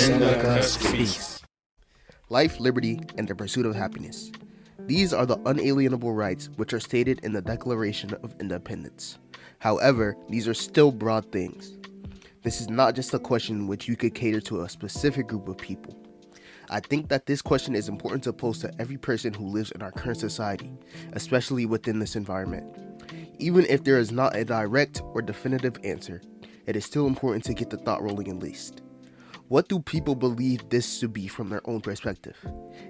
Seneca speaks. Life, liberty, and the pursuit of happiness. These are the unalienable rights which are stated in the Declaration of Independence. However, these are still broad things. This is not just a question which you could cater to a specific group of people. I think that this question is important to pose to every person who lives in our current society, especially within this environment. Even if there is not a direct or definitive answer, it is still important to get the thought rolling at least. What do people believe this to be from their own perspective?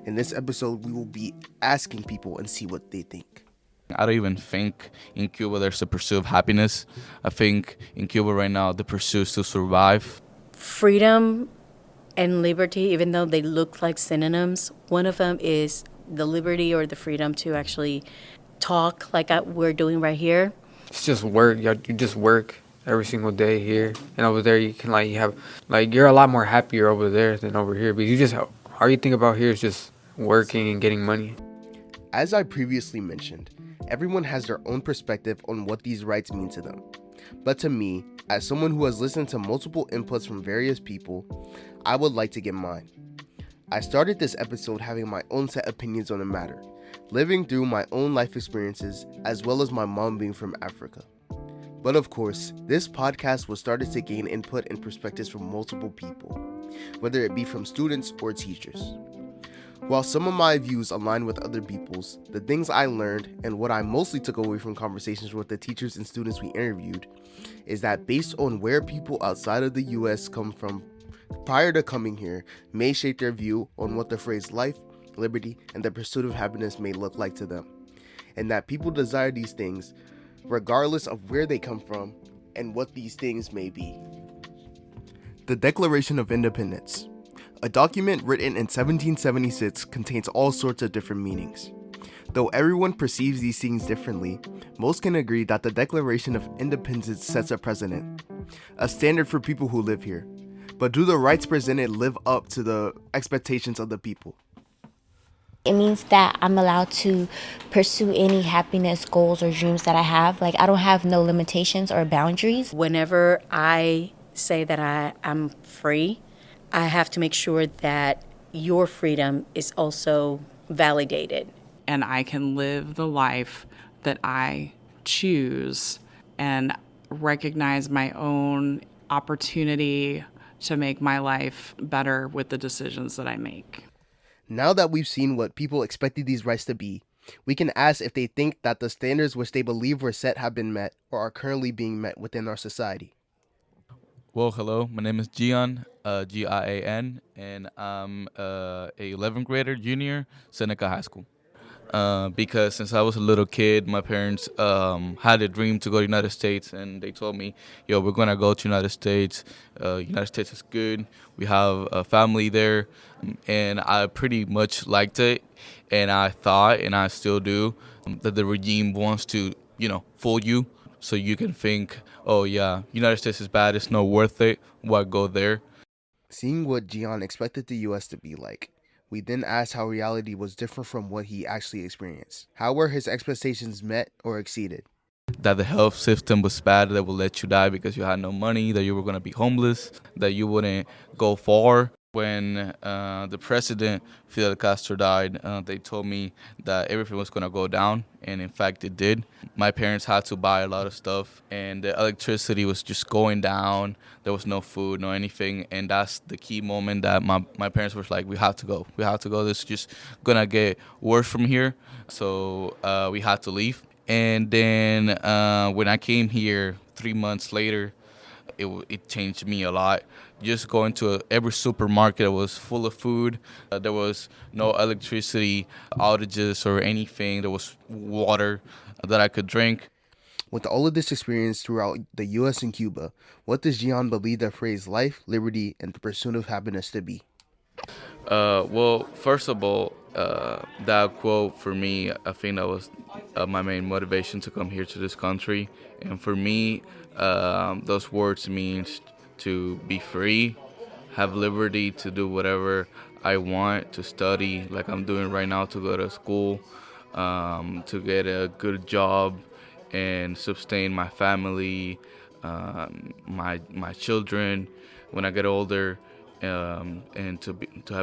In this episode, we will be asking people and see what they think. I don't even think in Cuba there's a pursuit of happiness. I think in Cuba right now the pursuit is to survive. Freedom and liberty, even though they look like synonyms, one of them is the liberty or the freedom to actually talk like we're doing right here. It's just work. You just work every single day here, and over there you can you're a lot more happier over there than over here, because all you think about here is just working and getting money. As I previously mentioned, everyone has their own perspective on what these rights mean to them. But to me, as someone who has listened to multiple inputs from various people, I would like to give mine. I started this episode having my own set opinions on the matter, living through my own life experiences, as well as my mom being from Africa. But of course, this podcast was started to gain input and perspectives from multiple people, whether it be from students or teachers. While some of my views align with other people's, the things I learned and what I mostly took away from conversations with the teachers and students we interviewed is that based on where people outside of the US come from prior to coming here may shape their view on what the phrase life, liberty, and the pursuit of happiness may look like to them, and that people desire these things regardless of where they come from and what these things may be. The Declaration of Independence. A document written in 1776 contains all sorts of different meanings. Though everyone perceives these things differently, most can agree that the Declaration of Independence sets a precedent, a standard for people who live here. But do the rights presented live up to the expectations of the people? It means that I'm allowed to pursue any happiness, goals, or dreams that I have. I don't have no limitations or boundaries. Whenever I say that I'm free, I have to make sure that your freedom is also validated. And I can live the life that I choose and recognize my own opportunity to make my life better with the decisions that I make. Now that we've seen what people expected these rights to be, we can ask if they think that the standards which they believe were set have been met or are currently being met within our society. Well, hello, my name is Gian, Gian, and I'm a 11th grader junior, Seneca High School. Because since I was a little kid, my parents had a dream to go to the United States, and they told me, yo, we're going to go to United States. United States is good. We have a family there, and I pretty much liked it, and I thought, and I still do, that the regime wants to, fool you so you can think, oh, yeah, United States is bad. It's not worth it. Why go there? Seeing what Gian expected the U.S. to be like, we then asked how reality was different from what he actually experienced. How were his expectations met or exceeded? That the health system was bad, that would let you die because you had no money, that you were going to be homeless, that you wouldn't go far. When the president, Fidel Castro, died, they told me that everything was going to go down, and in fact it did. My parents had to buy a lot of stuff, and the electricity was just going down. There was no food, no anything, and that's the key moment that my parents were like, we have to go. This is just going to get worse from here, so we had to leave. And then when I came here 3 months later, it changed me a lot. Just going to every supermarket was full of food. There was no electricity outages or anything. There was water that I could drink. With all of this experience throughout the U.S. and Cuba, what does Gian believe the phrase life, liberty, and the pursuit of happiness to be? Well, first of all, that quote for me, I think that was my main motivation to come here to this country. And for me, those words means to be free, have liberty to do whatever I want, to study like I'm doing right now, to go to school, to get a good job and sustain my family, my children when I get older, and to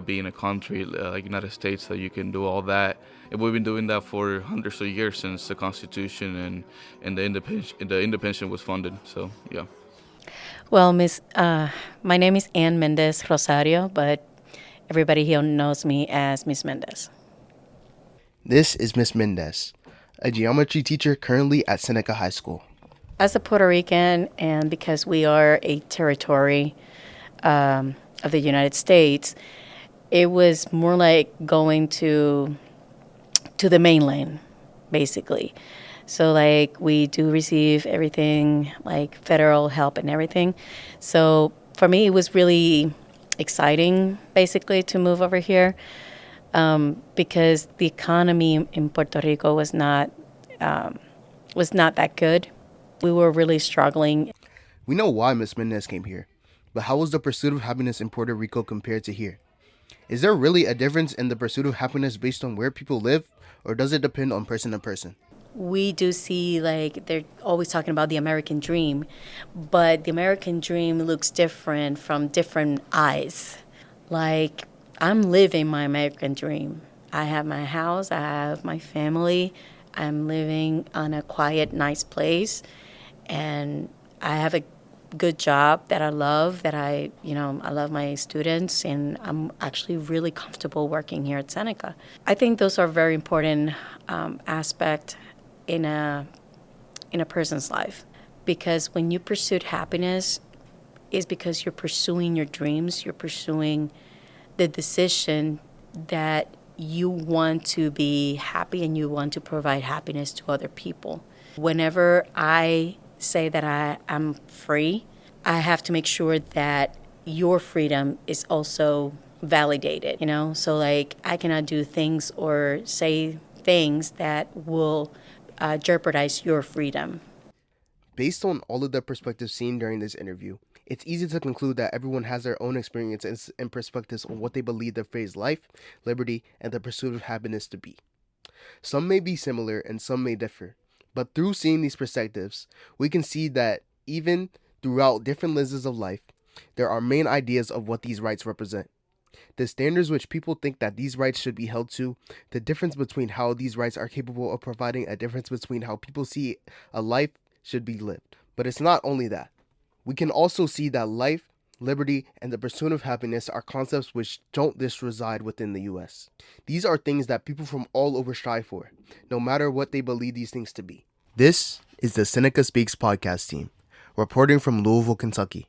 be in a country like United States that you can do all that. And we've been doing that for hundreds of years since the Constitution and the independence was funded. So yeah. Well, my name is Ann Mendez Rosario, but everybody here knows me as Miss Mendez. This is Miss Mendez, a geometry teacher currently at Seneca High School. As a Puerto Rican, and because we are a territory of the United States, it was more like going to the mainland, basically. So, like, we do receive everything, like federal help and everything. So, for me, it was really exciting, basically, to move over here because the economy in Puerto Rico was not that good. We were really struggling. We know why Miss Mendez came here, but how was the pursuit of happiness in Puerto Rico compared to here? Is there really a difference in the pursuit of happiness based on where people live, or does it depend on person to person? We do see, like, they're always talking about the American dream, but the American dream looks different from different eyes. Like, I'm living my American dream. I have my house, I have my family, I'm living on a quiet, nice place, and I have a good job that I love, I love my students, and I'm actually really comfortable working here at Seneca. I think those are very important aspect in a person's life, because when you pursue happiness, is because you're pursuing your dreams, you're pursuing the decision that you want to be happy and you want to provide happiness to other people. Whenever I say that I'm free, I have to make sure that your freedom is also validated, So, like, I cannot do things or say things that will jeopardize your freedom. Based on all of the perspectives seen during this interview, it's easy to conclude that everyone has their own experiences and perspectives on what they believe the phrase life, liberty, and the pursuit of happiness to be. Some may be similar and some may differ, but through seeing these perspectives, we can see that even throughout different lenses of life, there are main ideas of what these rights represent. The standards which people think that these rights should be held to, the difference between how these rights are capable of providing a difference between how people see a life should be lived. But it's not only that. We can also see that life, liberty, and the pursuit of happiness are concepts which don't just reside within the U.S. These are things that people from all over strive for, no matter what they believe these things to be. This is the Seneca Speaks podcast team, reporting from Louisville, Kentucky.